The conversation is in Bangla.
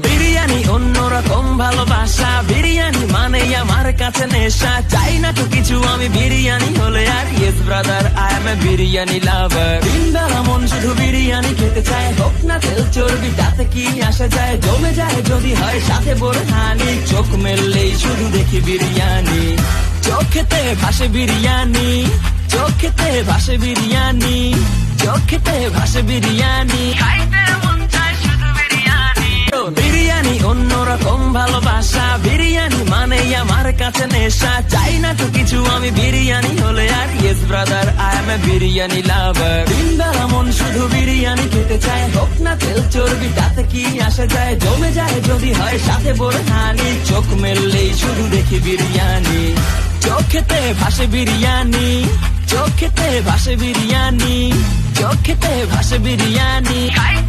বিরিয়ানি অন্যরকম ভালোবাসা, বিরিয়ানি মানে আমার কাছে নেশা। চাই না তো কিছু আমি বিরিয়ানি হলে আর, yes brother I M A biryani লাভার। দিনবেলা মন শুধু বিরিয়ানি খেতে চায়, হোক না তেল চর্বি তাতে কি আসা যায়। জমে যায় যদি হয় সাথে বোরহানি, চোখ মেললেই শুধু দেখি বিরিয়ানি। চোখেতে ভাসে বিরিয়ানি, চোখেতে ভাসে বিরিয়ানি, চোখেতে ভাসে বিরিয়ানি, খাইতে মন চায় শুধু বিরিয়ানি। বিরিয়ানি অন্যরকম ভালোবাসা, বিরিয়ানি মানে আমার কাছে নেশা। চাই না তো কিছু আমি বিরিয়ানি হলে আর, yes brother I M A biryani লাভার। দিনবেলা মন শুধু বিরিয়ানি খেতে চায়, হোক না তেল চর্বি তাতে কি আসা যায়। জমে যায় যদি হয় সাথে বোরহানি, চোখ মেললেই শুধু দেখি বিরিয়ানি। চোখেতে ভাসে বিরিয়ানি, চোখেতে ভাসে বিরিয়ানি, চোখেতে ভাসে বিরিয়ানি, খাইতে